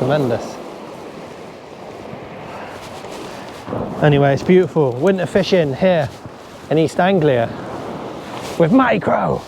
tremendous. Anyway, it's beautiful. Winter fishing here in East Anglia with Matty Crowe.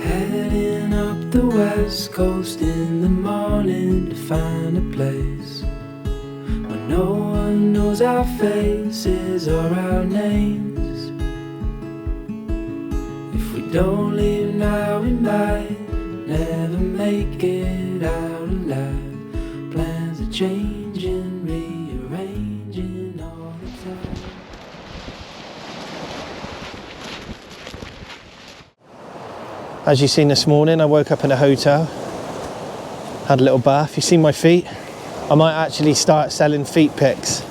Heading up the west coast in the morning to find a place where no one knows our faces or our names. If we don't leave now, we might never make it out alive. Plans are changing, rearranging all the time. As you've seen this morning, I woke up in a hotel, had a little bath. You've seen my feet? I might actually start selling feet pics,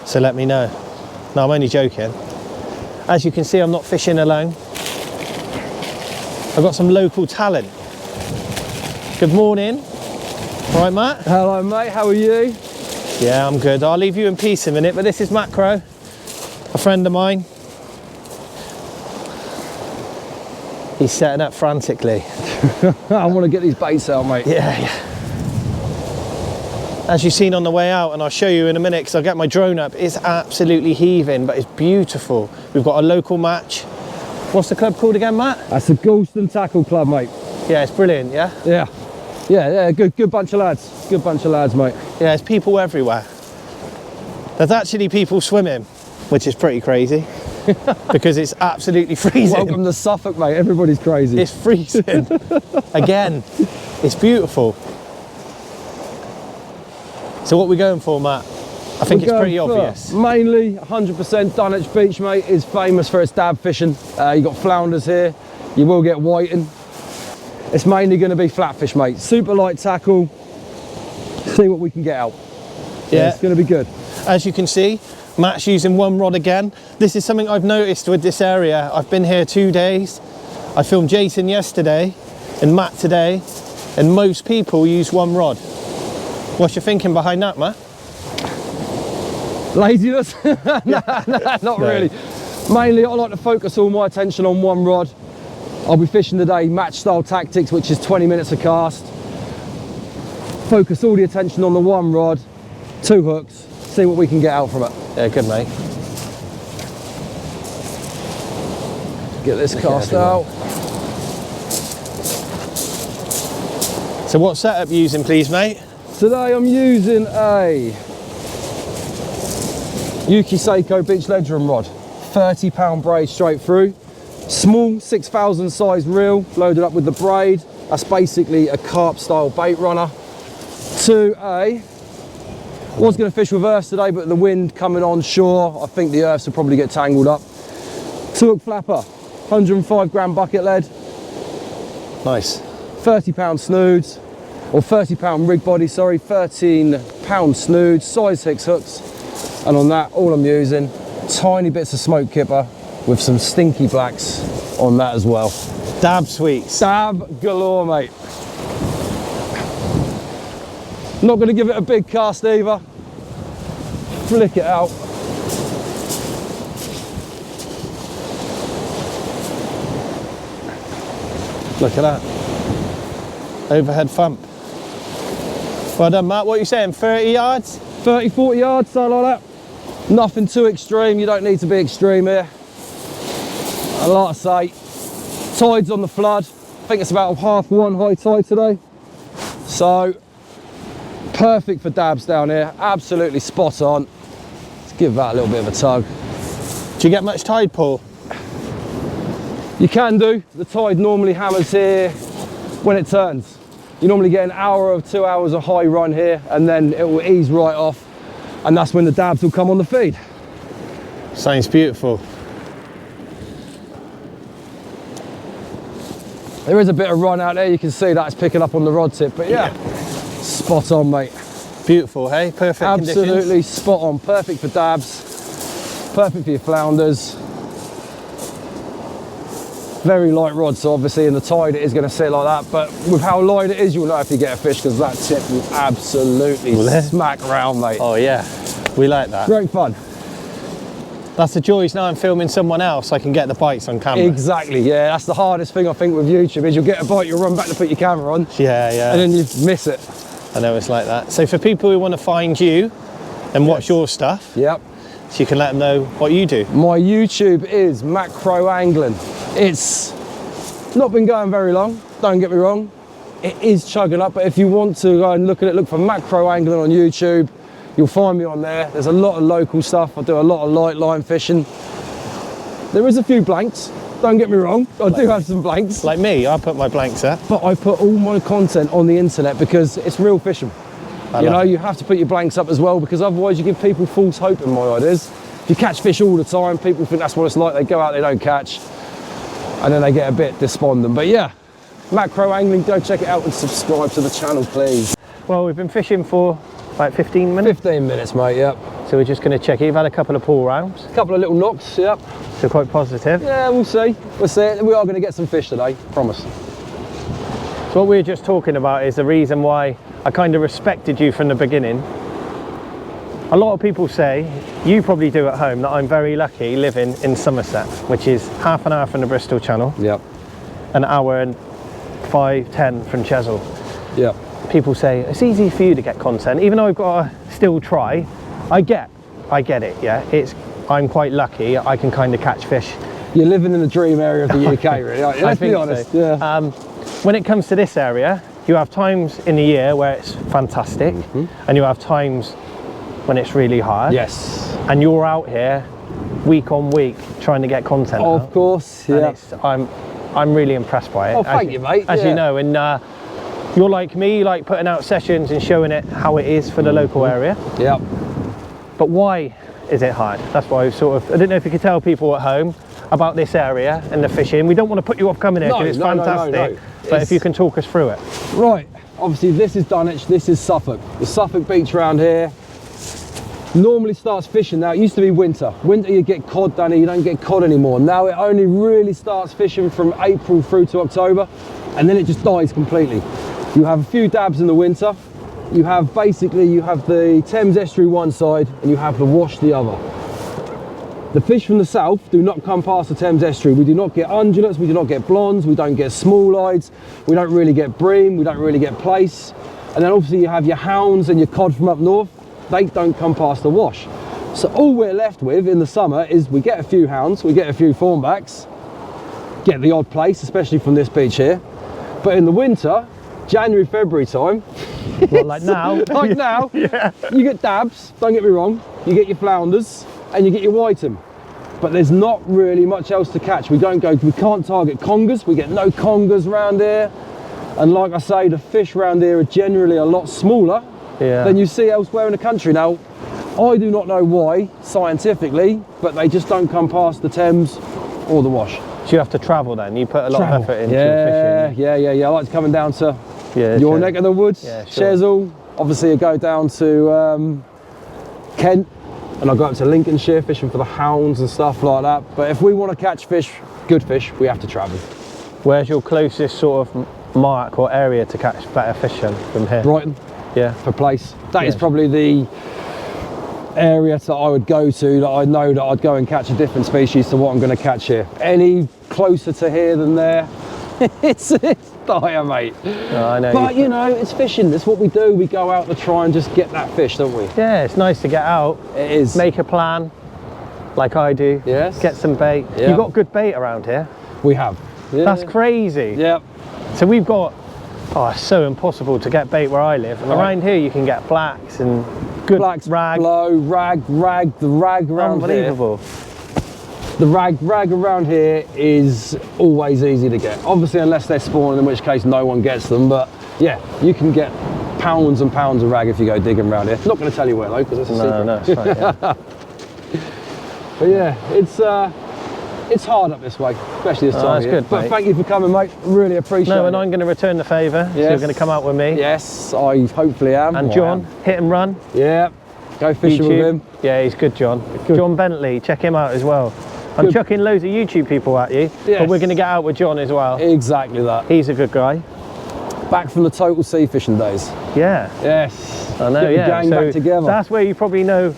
so let me know. No, I'm only joking. As you can see, I'm not fishing alone. I've got some local talent. Good morning. All right, Matt? Hello, mate. How are you? Yeah, I'm good. I'll leave you in peace in a minute, but this is Matt Crowe, a friend of mine. He's setting up frantically. I want to get these baits out, mate. Yeah. As you've seen on the way out, and I'll show you in a minute because I'll get my drone up, it's absolutely heaving, but it's beautiful. We've got a local match. What's the club called again, Matt? That's the Galston Tackle Club, mate. Yeah, it's brilliant, yeah? Yeah, good bunch of lads. Good bunch of lads, mate. Yeah, there's people everywhere. There's actually people swimming, which is pretty crazy. Because it's absolutely freezing. Welcome to Suffolk, mate. Everybody's crazy. It's freezing. Again, it's beautiful. So what are we going for, Matt? I think it's pretty obvious. Mainly 100% Dunwich Beach, mate, is famous for its dab fishing. You've got flounders here. You will get whiting. It's mainly going to be flatfish, mate. Super light tackle. See what we can get out. Yeah, it's going to be good. As you can see, Matt's using one rod again. This is something I've noticed with this area. I've been here 2 days. I filmed Jason yesterday and Matt today, and most people use one rod. What's your thinking behind that, Matt? Laziness? Not really. Mainly, I like to focus all my attention on one rod. I'll be fishing today match style tactics, which is 20 minutes a cast. Focus all the attention on the one rod, 2 hooks, see what we can get out from it. Yeah, good, mate. Get this cast out. So what setup you using, please, mate? Today I'm using a Yuki Seiko beach ledger rod, 30-pound braid straight through, small 6,000 size reel loaded up with the braid. That's basically a carp style bait runner. Was going to fish with earths today, but the wind coming on shore, I think the earths will probably get tangled up. 2-hook flapper, 105 gram bucket lead. Nice. 30-pound snoods, or 30-pound rig body, sorry, 13-pound snoods, size 6 hooks. And on that, all I'm using, tiny bits of smoke kipper with some stinky blacks on that as well. Dab sweets. Dab galore, mate. Not going to give it a big cast either. Flick it out. Look at that. Overhead thump. Well done, Matt. What are you saying, 30 yards? 30, 40 yards, something like that. Nothing too extreme. You don't need to be extreme here. And like I say, tide's on the flood. I think it's about 1/2 high tide today. So, perfect for dabs down here. Absolutely spot on. Let's give that a little bit of a tug. Do you get much tide pull? You can do. The tide normally hammers here when it turns. You normally get an hour or 2 hours of high run here, and then it will ease right off, and that's when the dabs will come on the feed. Sounds beautiful. There is a bit of run out there, you can see that's picking up on the rod tip, but yeah. Spot on, mate. Beautiful, hey? Perfect Absolutely conditions. spot on. Perfect for dabs, perfect for your flounders. Very light rod, so obviously in the tide it is going to sit like that, but with how light it is, you'll know if you get a fish, because that tip will absolutely smack round, mate. Oh yeah, we like that. Great fun. That's the joys. Now I'm filming someone else, I can get the bites on camera. Exactly, yeah. That's the hardest thing I think with YouTube, is you'll get a bite, you'll run back to put your camera on. Yeah, yeah. And then you miss it. I know it's like that. So for people who want to find you and watch your stuff, Yep. so you can let them know what you do. My YouTube is Crowe Angling. It's not been going very long, don't get me wrong. It is chugging up, but if you want to go and look at it, look for Crowe Angling on YouTube. You'll find me on there. There's a lot of local stuff. I do a lot of light line fishing. There is a few blanks, don't get me wrong. I do have some blanks. Like me, I put my blanks up. But I put all my content on the internet because it's real fishing. You know, you have to put your blanks up as well, because otherwise you give people false hope, in my ideas. If you catch fish all the time, people think that's what it's like. They go out, they don't catch, and then they get a bit despondent. But yeah, Crowe Angling, go check it out and subscribe to the channel, please. Well, we've been fishing for like 15 minutes. 15 minutes, mate, yep. So we're just going to check it. You've had a couple of pull rounds. A couple of little knocks, yep. So quite positive. Yeah, we'll see. We'll see. We are going to get some fish today, promise. So what we were just talking about is the reason why I kind of respected you from the beginning. A lot of people say, you probably do at home, that I'm very lucky living in Somerset, which is half an hour from the Bristol Channel, Yep. an hour and 5-10 from Chesil. Yep. People say, it's easy for you to get content, even though I've got to still try. I get it, yeah. I'm quite lucky, I can kind of catch fish. You're living in the dream area of the UK, really, aren't you? Let's be honest. So. Yeah. When it comes to this area, you have times in the year where it's fantastic, and you have times when it's really hard. Yes. And you're out here week on week trying to get content Of out. course, yeah. And I'm really impressed by it. Oh, thank you, mate. As you know, and you're like me, you like putting out sessions and showing it how it is for the local area. Yep. But why is it hard? That's why I don't know if you could tell people at home about this area and the fishing. We don't want to put you off coming here because it's fantastic. But if you can talk us through it. Right, obviously this is Dunwich, this is Suffolk. The Suffolk beach around here normally starts fishing now. It used to be winter. Winter you get cod down here, you don't get cod anymore. Now it only really starts fishing from April through to October, and then it just dies completely. You have a few dabs in the winter. You have the Thames estuary one side and you have the Wash the other. The fish from the south do not come past the Thames estuary. We do not get undulates, we do not get blondes, we don't get small-eyes, we don't really get bream, we don't really get plaice. And then obviously you have your hounds and your cod from up north. They don't come past the Wash. So all we're left with in the summer is we get a few hounds, we get a few thornbacks, get the odd plaice, especially from this beach here. But in the winter, January, February time, Well, like now. like now, Yeah. you get dabs, don't get me wrong, you get your flounders and you get your whiting. But there's not really much else to catch. We can't target congers, we get no congers around here. And like I say, the fish around here are generally a lot smaller than you see elsewhere in the country. Now, I do not know why, scientifically, but they just don't come past the Thames or the Wash. So you have to travel then, you put a lot of effort into fishing. Yeah. I like coming down to your Chesil. neck of the woods, Chesil. Obviously I go down to Kent, and I go up to Lincolnshire fishing for the hounds and stuff like that. But if we want to catch fish, good fish, we have to travel. Where's your closest sort of mark or area to catch better fish from here? Brighton. Yeah. For place. That is probably the area that I would go to, that I know that I'd go and catch a different species to what I'm going to catch here. Any closer to here than there, it's dire, mate. No, I know. But you know, it's fishing. That's what we do. We go out to try and just get that fish, don't we? Yeah, it's nice to get out. It is. Make a plan, like I do. Yes. Get some bait. Yeah. You've got good bait around here. We have. Yeah. That's crazy. Yep. So we've got, it's so impossible to get bait where I live. And around here you can get blacks and good Blacks, rag. blow, rag, the rag around Unbelievable. here. The rag around here is always easy to get. Obviously, unless they're spawning, in which case no one gets them. But yeah, you can get pounds and pounds of rag if you go digging around here. Not going to tell you where though, because it's a secret. No, it's fine, yeah. But yeah, It's hard up this way, especially this time that's of year. good, But mate. thank you for coming, mate. Really appreciate it. No, and I'm going to return the favour. So you're Yes. going to come out with me. Yes, I hopefully am. And Or I John, am. hit and run. Yeah, go fishing with him. Yeah, he's good, John. Good. John Bentley, check him out as well. I'm Good. chucking loads of YouTube people at you, Yes. but we're going to get out with John as well. Exactly that. He's a good guy. Back from the total sea fishing days. Yeah, Yes. I know, Get the yeah. gang back together. That's where you probably know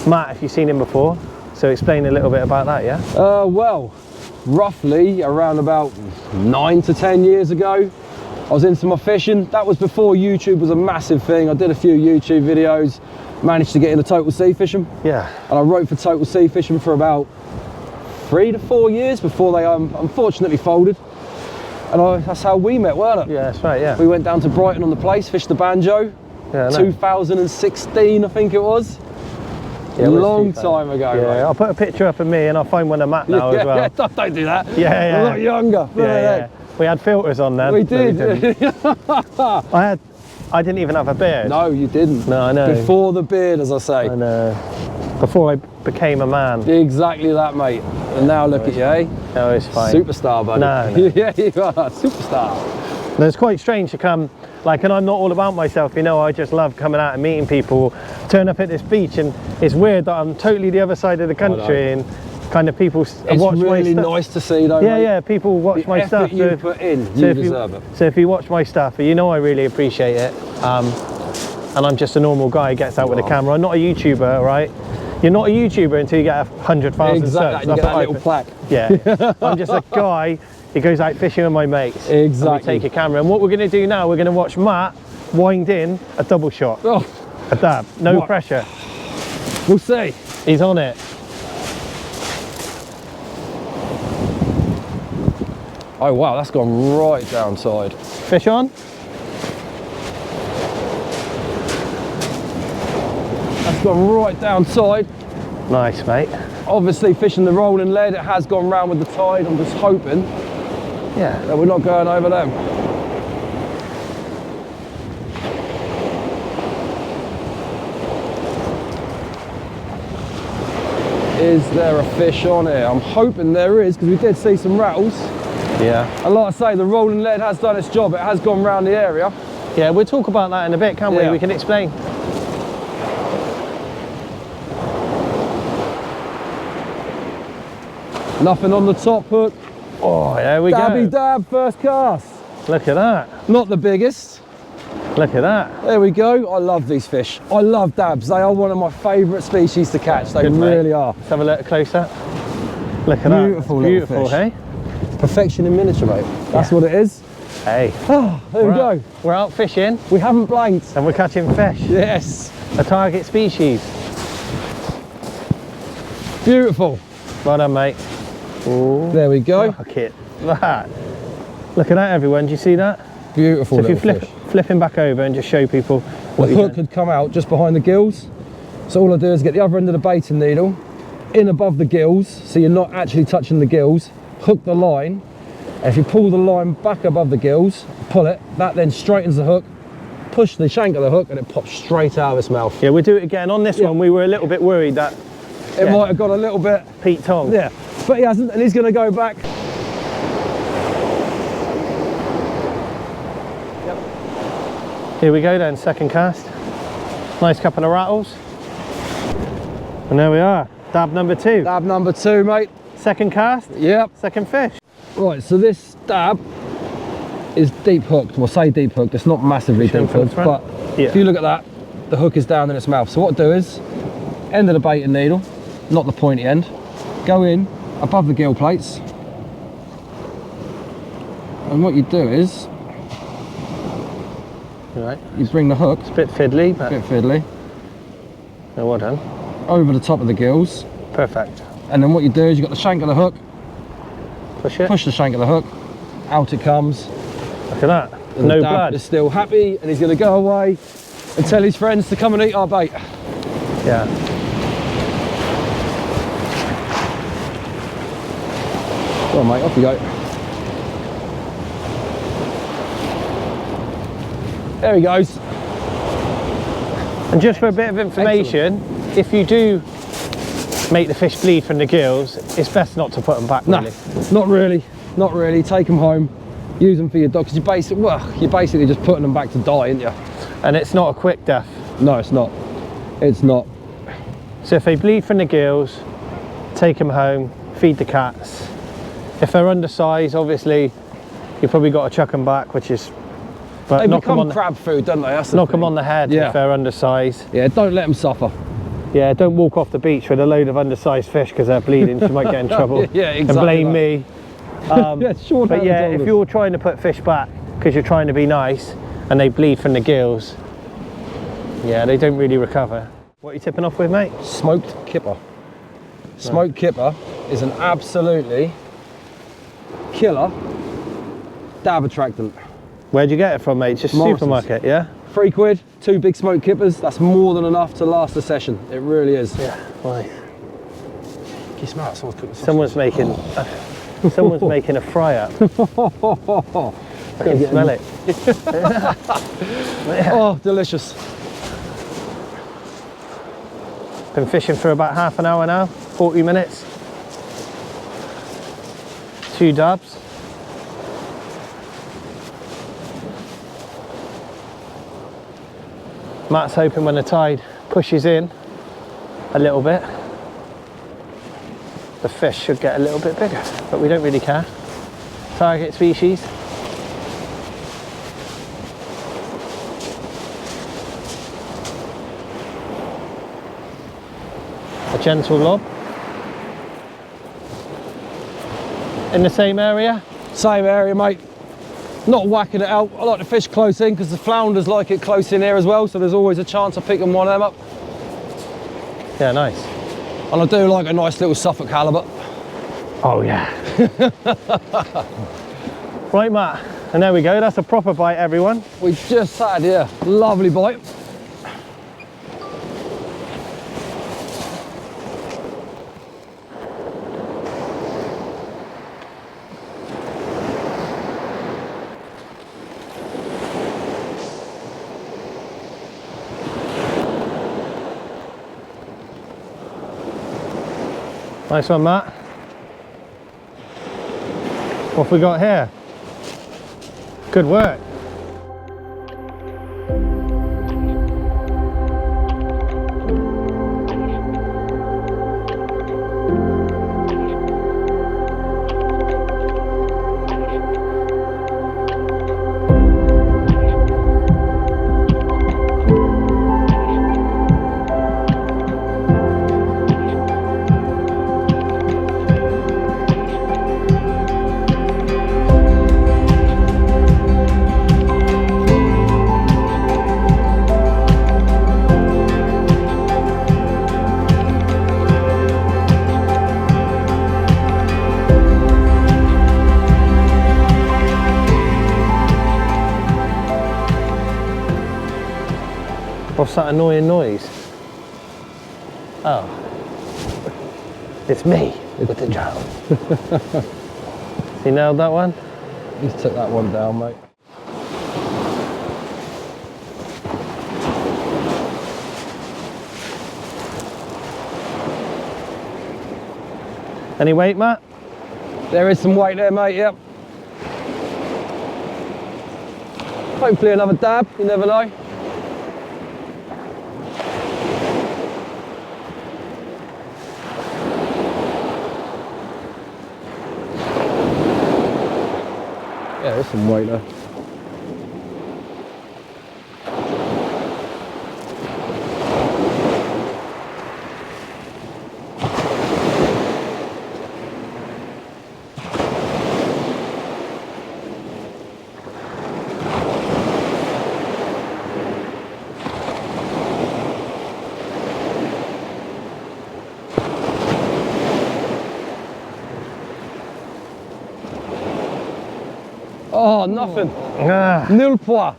Matt if you've seen him before. So explain a little bit about that, yeah? Well, roughly around about 9 to 10 years ago, I was into my fishing. That was before YouTube was a massive thing. I did a few YouTube videos, managed to get into total sea fishing. Yeah. And I wrote for Total Sea Fishing for about 3 to 4 years before they unfortunately folded. And that's how we met, weren't it? Yeah, that's right, yeah. We went down to Brighton on the place, fished the banjo. Yeah, I know. 2016, I think it was. Yeah, it was Long 2000. time ago, Yeah, mate. I'll put a picture up of me and I'll find one of Matt now as well. Yeah, don't do that. Yeah, yeah. A lot younger. Yeah. We had filters on then. We but we did. didn't. I didn't even have a beard. No, you didn't. No, I know. Before the beard, as I say. I know. Before I became a man. Exactly that, mate. And now look at you, eh? No, it's fine. Superstar, buddy. No. Yeah, you are. Superstar. No, it's quite strange to come, like, and I'm not all about myself, you know, I just love coming out and meeting people, turn up at this beach, and it's weird that I'm totally the other side of the country, and kind of people It's watch really my stuff. nice to see, though, Yeah, mate. yeah, people watch The my effort stuff. you so- put in, so you if deserve it. So if you watch my stuff, you know I really appreciate it. And I'm just a normal guy who gets out with a camera. I'm not a YouTuber, right? You're not a YouTuber until you get 100,000 subs. Exactly, you get that what I little think. plaque. Yeah, I'm just a guy who goes out fishing with my mates. Exactly. And we take a camera. And what we're going to do now, we're going to watch Matt wind in a double shot. Oh, A dab. No What? pressure. we'll see. He's on it. Oh, wow, that's gone right downside. Fish on. That's gone right downside. Nice, mate. Obviously, fishing the rolling lead, it has gone round with the tide. I'm just hoping Yeah. that we're not going over them. Is there a fish on here? I'm hoping there is, because we did see some rattles. Yeah. And like I say, the rolling lead has done its job. It has gone round the area. Yeah, we'll talk about that in a bit, can't we? Yeah. We can explain. Nothing on the top hook. Oh, there we Dabby go. dab, first cast. Look at that. Not the biggest. Look at that. There we go. I love these fish. I love dabs. They are one of my favourite species to catch. They Good, mate. really are. Let's have a look closer. Look at Beautiful that. little Beautiful, fish. hey? Perfection in miniature, mate. That's what it is. Hey. Oh, there we We're go. out- We're out fishing We haven't blanked. and we're catching fish. Yes. A target species. Beautiful. Well done, mate. Ooh. There we go. Look at that. Look at that, everyone. Do you see that? Beautiful So if you little flip, fish. flip him back over and just show people The what you've hook done. had come out just behind the gills. So all I do is get the other end of the baiting needle in above the gills, so you're not actually touching the gills. Hook the line. And if you pull the line back above the gills, pull it, that then straightens the hook, push the shank of the hook, and it pops straight out of its mouth. Yeah, we'll do it again. On this Yeah. one, we were a little bit worried that It Yeah. might have got a little bit, Pete Tong. yeah, but he hasn't, and he's going to go back. Here we go then, second cast. Nice couple of rattles. And there we are, dab number 2. Dab number 2, mate. Second cast, Yep. second fish. Right, so this dab is deep hooked. Well, say deep hooked, it's not massively Push in deep from the hooked, front. but Yeah. if you look at that, the hook is down in its mouth. So what I do is, end of the baiting needle, not the pointy end, go in above the gill plates, and what you do is, Right, you bring the hook, it's a bit fiddly, but a bit fiddly, no, well done. over the top of the gills, Perfect. and then what you do is you've got the shank of the hook, Push it. push the shank of the hook, out it comes, Look at that. and No the dab blood. is still happy, and he's going to go away and tell his friends to come and eat our bait. Yeah. Go on, mate, off you go. There he goes. And just for a bit of information, if you do make the fish bleed from the gills, it's best not to put them back, really. No, not really. Take them home, use them for your dog, because you're basically just putting them back to die, aren't you? And it's not a quick death. No, it's not. It's not. So if they bleed from the gills, take them home, feed the cats. If they're undersized, obviously, you've probably got to chuck them back, which is... But They knock them become on crab food, don't they? That's the knock thing. them on the head Yeah. if they're undersized. Yeah, don't let them suffer. Yeah, don't walk off the beach with a load of undersized fish because they're bleeding. You might get in trouble. Yeah, exactly. And blame me. Yeah, sure. But yeah, if you're trying to put fish back because you're trying to be nice and they bleed from the gills, yeah, they don't really recover. What are you tipping off with, mate? Smoked kipper. Smoked kipper is an absolutely killer dab attractant. Where'd you get it from, mate? Just Morrison's. supermarket, yeah? £3, 2 big smoked kippers. That's more than enough to last a session. It really is. Yeah, nice. Can you smell it? Someone's cooking sausage. Someone's making, someone's making a fry up. I can smell it. Oh, delicious. Been fishing for about half an hour now, 40 minutes. 2 dabs. Matt's hoping when the tide pushes in a little bit, the fish should get a little bit bigger, but we don't really care. Target species. A gentle lob. In the same area? Same area, mate. Not whacking it out. I like the fish close in because the flounders like it close in here as well, so there's always a chance of picking one of them up. Yeah, nice. And I do like a nice little Suffolk halibut. Oh yeah. Right, Matt, and there we go. That's a proper bite, everyone. We just had, yeah, lovely bite. Nice one, Matt. What have we got here? Good work. What's that annoying noise? Oh, it's me with the drone. You nailed that one? Just took that one down, mate. Any weight, Matt? There is some weight there, mate, yep. Hopefully another dab, you never know. Yeah, there's some weight there. Oh, nothing. Ah. Nil point.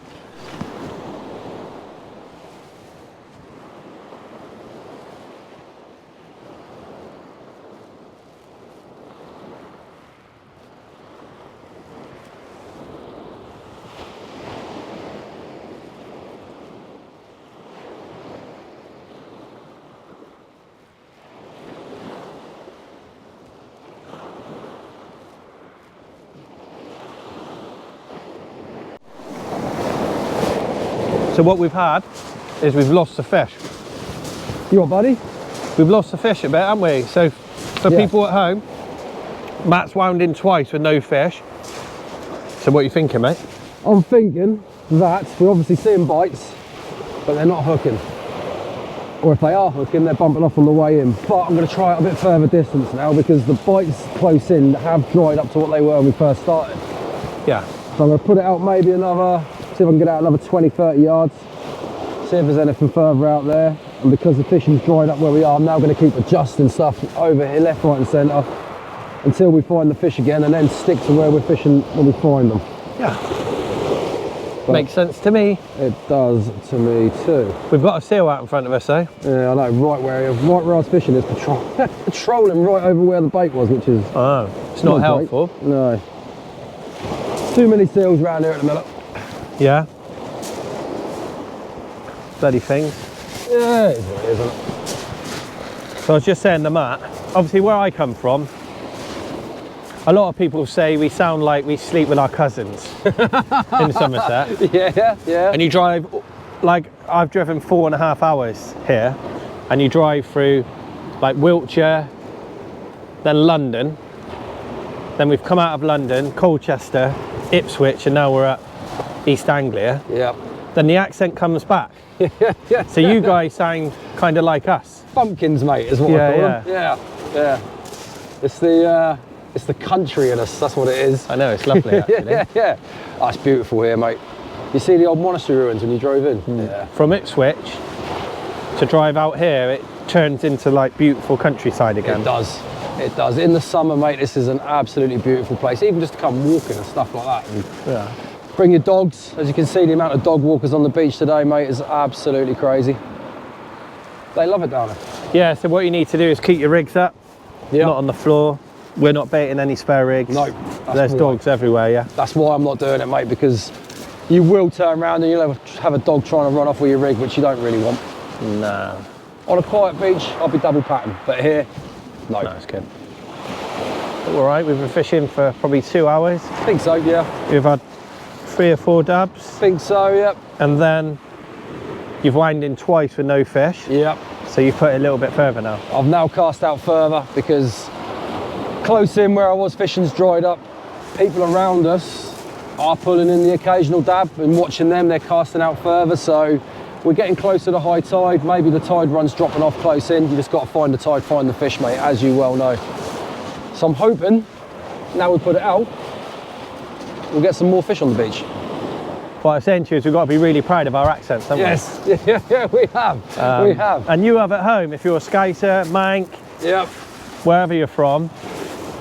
So what we've had is we've lost the fish. You what, buddy? We've lost the fish a bit, haven't we? So for people at home, Matt's wound in twice with no fish. So what are you thinking, mate? I'm thinking that we're obviously seeing bites, but they're not hooking. Or if they are hooking, they're bumping off on the way in. But I'm going to try it a bit further distance now because the bites close in have dried up to what they were when we first started. Yeah. So I'm going to put it out maybe another, see if I can get out another 20, 30 yards. See if there's anything further out there. And because the fishing's dried up where we are, I'm now going to keep adjusting stuff over here, left, right and centre, until we find the fish again, and then stick to where we're fishing when we find them. Yeah. But makes sense to me. It does to me too. We've got a seal out in front of us though. Yeah, I know, right where I was fishing is patrolling right over where the bait was, which is... Oh, it's not helpful. Great. No. Too many seals around here at the minute. Yeah. Bloody things. Yeah, it is what it is, isn't it? So I was just saying to Matt, obviously where I come from, a lot of people say we sound like we sleep with our cousins in Somerset. Yeah, yeah. And you drive, like I've driven 4.5 hours here, and you drive through like Wiltshire, then London, then we've come out of London, Colchester, Ipswich, and now we're at East Anglia. Yeah. Then the accent comes back. Yeah. So you guys sound kind of like us. Bumpkins, mate, is what I call them. Yeah, yeah. It's the country in us, that's what it is. I know, it's lovely actually. Yeah. Oh, it's beautiful here, mate. You see the old monastery ruins when you drove in? Yeah. From Ipswich to drive out here, it turns into like beautiful countryside again. It does. It does. In the summer, mate, this is an absolutely beautiful place. Even just to come walking and stuff like that. And yeah. Bring your dogs. As you can see, the amount of dog walkers on the beach today, mate, is absolutely crazy. They love it down there. Yeah, so what you need to do is keep your rigs up, not on the floor. We're not baiting any spare rigs. No. There's dogs everywhere, yeah. That's why I'm not doing it, mate, because you will turn around and you'll have a dog trying to run off with your rig, which you don't really want. No. On a quiet beach, I'll be double patting, but here, no. No, it's good. All right, we've been fishing for probably 2 hours. I think so, yeah. We've had 3 or 4 dabs. Think so, yep. And then you've wound in twice with no fish. Yep. So you've put it a little bit further now. I've now cast out further because close in where I was fishing's dried up. People around us are pulling in the occasional dab, and watching them, they're casting out further. So we're getting closer to high tide. Maybe the tide run's dropping off close in. You just got to find the tide, find the fish, mate, as you well know. So I'm hoping now we put it out, we'll get some more fish on the beach. What I'm saying to you is we've got to be really proud of our accents, haven't we? Yes, yeah, we have. We have. And you have at home, if you're a Scouser, Mank, Yep. wherever you're from,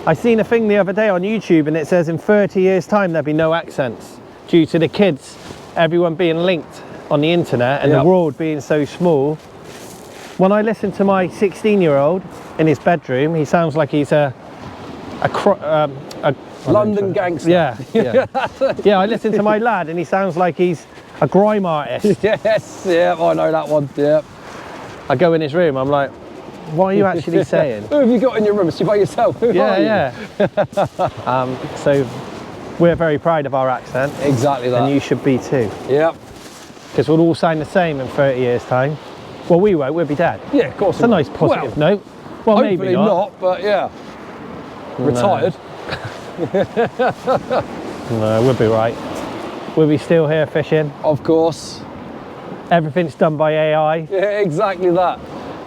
I seen a thing the other day on YouTube and it says in 30 years time there'll be no accents due to the kids, everyone being linked on the internet and the world being so small. When I listen to my 16-year-old in his bedroom, he sounds like he's a London gangster. Yeah. Yeah, I listen to my lad and he sounds like he's a grime artist. Yes, yeah, I know that one, yeah. I go in his room, I'm like, what are you actually saying? Who have you got in your room? Is you by yourself? Who are you? So we're very proud of our accent. Exactly that. And you should be too. Yep. Because we'll all sound the same in 30 years time. Well, we won't, we'll be dead. Yeah, of course. It's a nice positive note. Well, hopefully maybe not. But yeah. Retired. No, we'll be right. We'll be still here fishing. Of course. Everything's done by AI. Yeah, exactly that.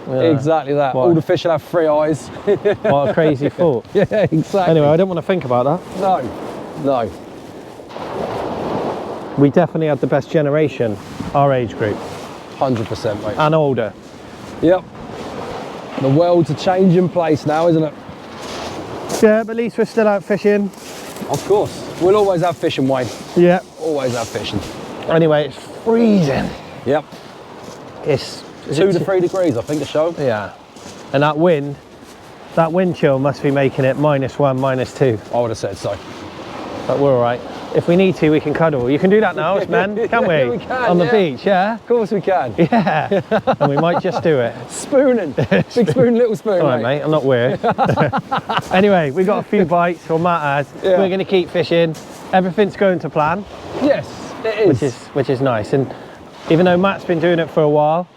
Yeah. Exactly that. What? All the fish will have 3 eyes. What a crazy thought. Yeah, exactly. Anyway, I don't want to think about that. No. We definitely had the best generation, our age group. 100%, mate. And older. Yep. The world's a changing place now, isn't it? Yeah, but at least we're still out fishing. Of course. We'll always have fishing, Wayne. Yeah. Always have fishing. Anyway, it's freezing. Yep. It's 2 to 3 degrees, I think, to show. Yeah. And that wind chill must be making it -1, -2. I would have said so. But we're all right. If we need to, we can cuddle. You can do that now, as men, can't we? Yeah, we can, on the yeah. beach, yeah? Of course we can. Yeah. And we might just do it. Spooning. Big spoon, little spoon, All right, mate, I'm not weird. Anyway, we got a few bites, or Matt has. Yeah. We're going to keep fishing. Everything's going to plan. Yes, it is. Which is nice. And Even though Matt's been doing it for a while,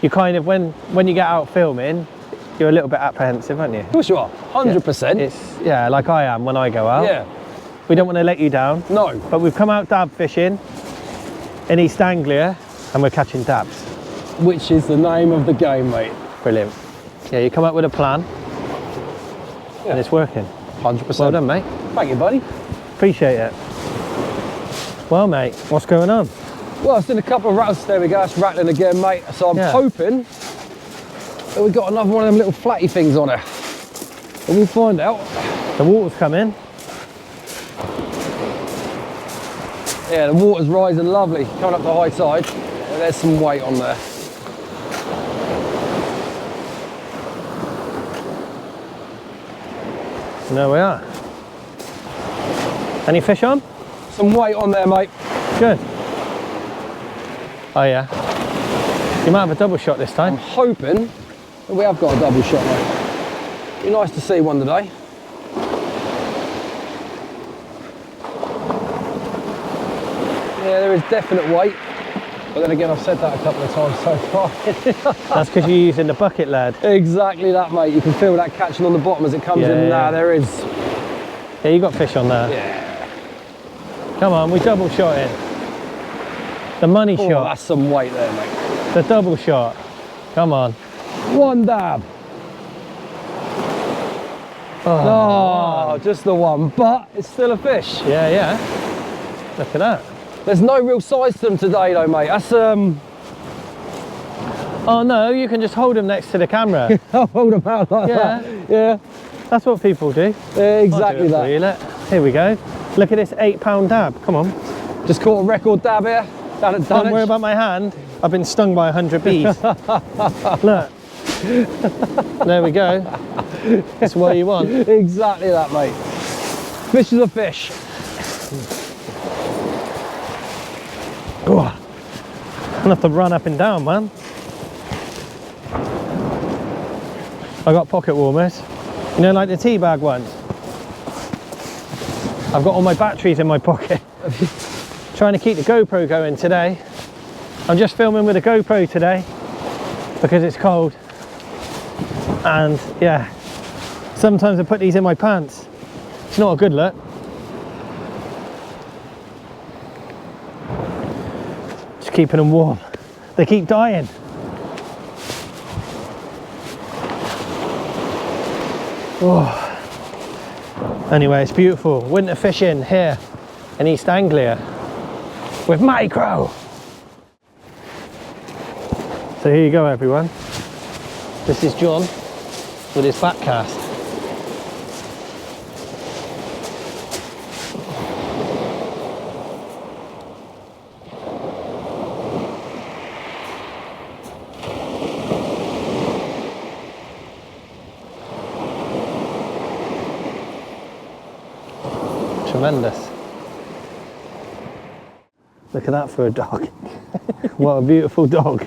you kind of, when you get out filming, you're a little bit apprehensive, aren't you? Of course you are, 100%. Yeah, like I am when I go out. Yeah. We don't want to let you down. No. But we've come out dab fishing in East Anglia and we're catching dabs. Which is the name of the game, mate. Brilliant. Yeah, you come up with a plan and it's working. 100%. Well done, mate. Thank you, buddy. Appreciate it. Well, mate, what's going on? Well, I've seen a couple of rattles. There we go, it's rattling again, mate. So I'm hoping that we've got another one of them little flatty things on there. But we'll find out. The water's coming. Yeah, the water's rising lovely, coming up the high tide. And there's some weight on there. And there we are. Any fish on? Some weight on there, mate. Good. Oh yeah. You might have a double shot this time. I'm hoping that we have got a double shot, mate. Be nice to see one today. Yeah, there is definite weight. But then again, I've said that a couple of times so far. That's because you're using the bucket lead. Exactly that, mate. You can feel that catching on the bottom as it comes in. Nah, there is. Yeah, you got fish on there. Yeah. Come on, we double shot it. The money shot. That's some weight there, mate. The double shot. Come on. One dab. Oh, just the one, but it's still a fish. Yeah, yeah. Look at that. There's no real size to them today, though, mate. That's Oh no, you can just hold them next to the camera. I'll hold them out like that. Yeah. That's what people do. Yeah, exactly I'll do it that. for you, look. Here we go. Look at this 8-pound dab. Come on. Just caught a record dab here. Down at Dunwich. Don't worry about my hand. I've been stung by 100 bees. Look. There we go. That's what you want. Exactly that, mate. Fish is a fish. Oh, I'm gonna have to run up and down, man. I got pocket warmers. You know, like the tea bag ones. I've got all my batteries in my pocket. Trying to keep the GoPro going today. I'm just filming with a GoPro today because it's cold. And yeah, sometimes I put these in my pants. It's not a good look. Just keeping them warm. They keep dying. Oh. Anyway, it's beautiful. Winter fishing here in East Anglia with Matty Crowe. So here you go, everyone. This is John with his back cast. Tremendous. Look at that for a dog. What a beautiful dog.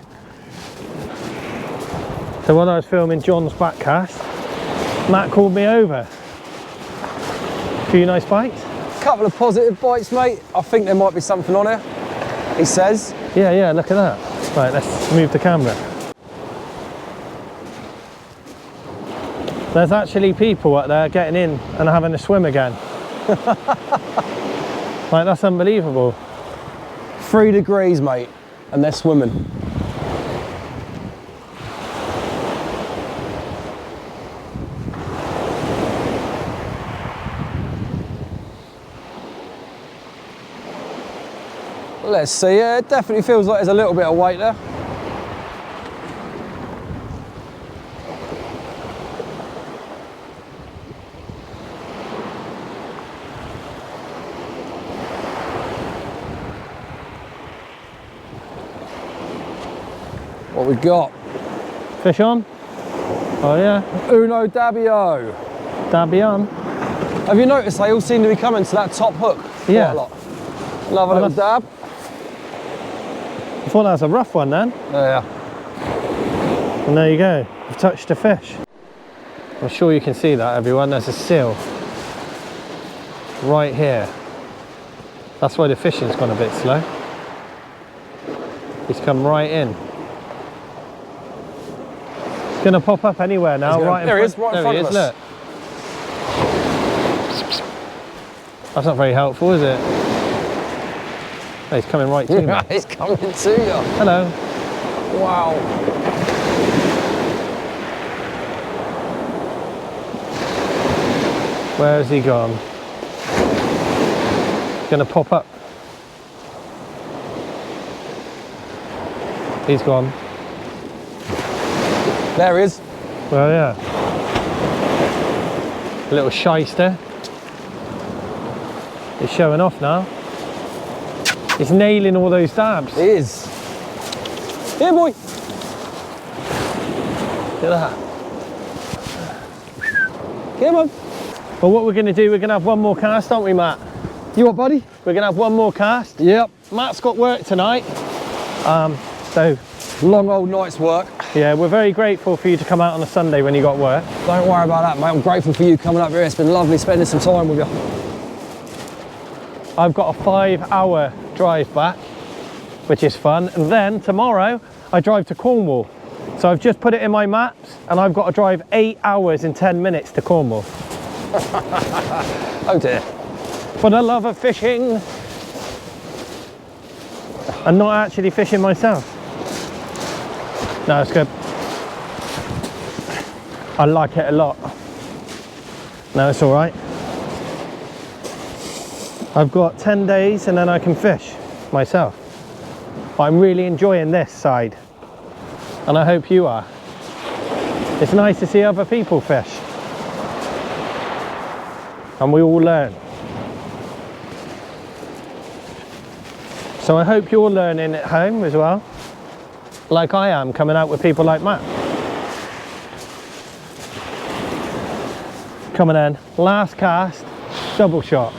So when I was filming John's back cast, Matt called me over. Few nice bites? Couple of positive bites, mate. I think there might be something on here, he says. Yeah, look at that. Right, let's move the camera. There's actually people up there getting in and having a swim again. Like, that's unbelievable. 3 degrees, mate, and they're swimming. Let's see, yeah, it definitely feels like there's a little bit of weight there. What we got? Fish on? Oh yeah. Uno Dabbio. Dabby on. Have you noticed they all seem to be coming to that top hook? Yeah. Quite a lot. Another little dab. I thought that was a rough one then. Yeah. And there you go. You've touched a fish. I'm sure you can see that, everyone. There's a seal right here. That's why the fishing's gone a bit slow. He's come right in. He's going to pop up anywhere now. Right there he is, right in front of us. Look. That's not very helpful, is it? Oh, he's coming right to me. He's coming to you. Hello. Wow. Where has he gone? He's going to pop up. He's gone. There he is. Well, yeah. A little shyster. He's showing off now. He's nailing all those dabs. He is. Here, boy. Look at that. Come on. Well, what we're going to do, we're going to have one more cast, aren't we, Matt? You what, buddy? We're going to have one more cast. Yep. Matt's got work tonight. So, long old night's work. yeah, we're very grateful for you to come out on a Sunday when you got work. Don't worry about that, mate. I'm grateful for you coming up here. It's been lovely spending some time with you. I've got a 5-hour drive back, which is fun. And then tomorrow, I drive to Cornwall. So I've just put it in my maps, and I've got to drive 8 hours and 10 minutes to Cornwall. Oh dear. For the love of fishing. And not actually fishing myself. No, it's good. I like it a lot. No, it's all right. I've got 10 days and then I can fish myself. But I'm really enjoying this side. And I hope you are. It's nice to see other people fish. And we all learn. So I hope you're learning at home as well. Like I am, coming out with people like Matt. Coming in, last cast, double shot.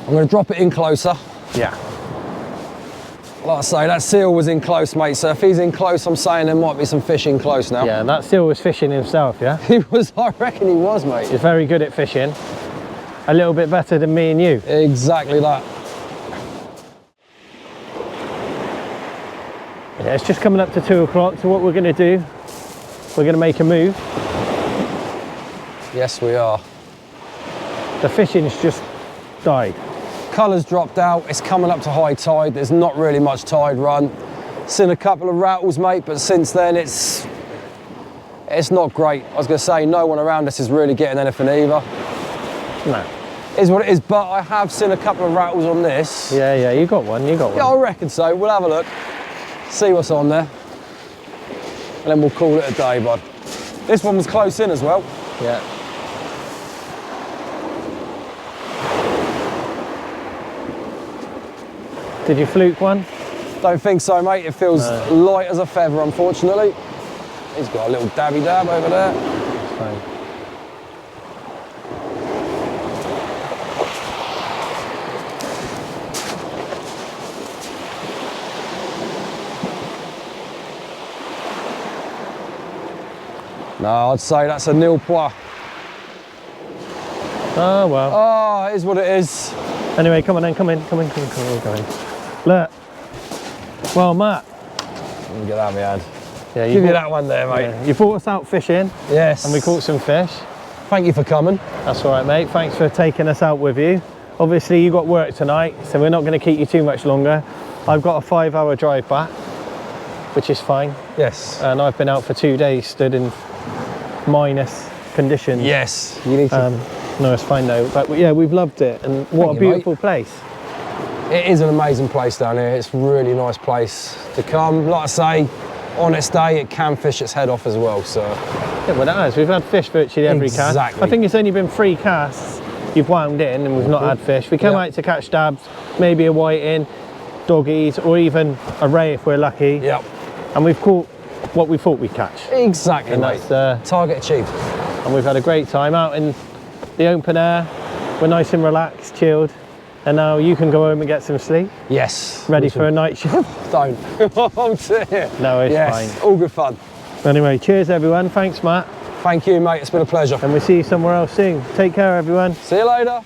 I'm going to drop it in closer. Yeah. Like I say, that seal was in close, mate. So if he's in close, I'm saying there might be some fish in close now. Yeah, that seal was fishing himself, yeah? He was, I reckon he was, mate. He's very good at fishing. A little bit better than me and you. Exactly that. Yeah, it's just coming up to 2 o'clock, so what we're going to do, we're going to make a move. Yes, we are. The fishing's just died. Colour's dropped out, it's coming up to high tide, there's not really much tide run. Seen a couple of rattles, mate, but since then it's not great. I was going to say, no one around us is really getting anything either. No. Is what it is, but I have seen a couple of rattles on this. Yeah, you got one, you got one. Yeah, I reckon so. We'll have a look, see what's on there, and then we'll call it a day, bud. This one was close in as well. Yeah. Did you fluke one? Don't think so, mate. It feels light as a feather, unfortunately. He's got a little dabby dab over there. That's fine. No, I'd say that's a nil point. Oh, well. Oh, it is what it is. Anyway, come on then, come in, we're going. Look. Well, Matt. Let me get that in my hand. Yeah, Give you that one there, mate. Yeah, you brought us out fishing. Yes. And we caught some fish. Thank you for coming. That's all right, mate. Thanks for taking us out with you. Obviously, you got work tonight, so we're not going to keep you too much longer. I've got a 5-hour drive back, which is fine. Yes. And I've been out for 2 days, stood in minus conditions. Yes. You need to. No, it's fine though. But yeah, we've loved it, and what a beautiful place. It is an amazing place down here. It's a really nice place to come. Like I say, on its day, it can fish its head off as well. So. Yeah, well, it has. We've had fish virtually every cast. Exactly. I think it's only been 3 casts you've wound in, and we've not had fish. We come out to catch dabs, maybe a whiting, doggies, or even a ray if we're lucky. Yep. And we've caught what we thought we'd catch. Exactly, And mate. that's target achieved. and we've had a great time out in the open air. We're nice and relaxed, chilled, and now you can go home and get some sleep. Yes. Ready for a night shift. Don't. Oh dear. No, it's yes, fine. all good fun. Anyway, cheers everyone. Thanks, Matt. Thank you, mate. It's been a pleasure. And we'll see you somewhere else soon. Take care, everyone. See you later.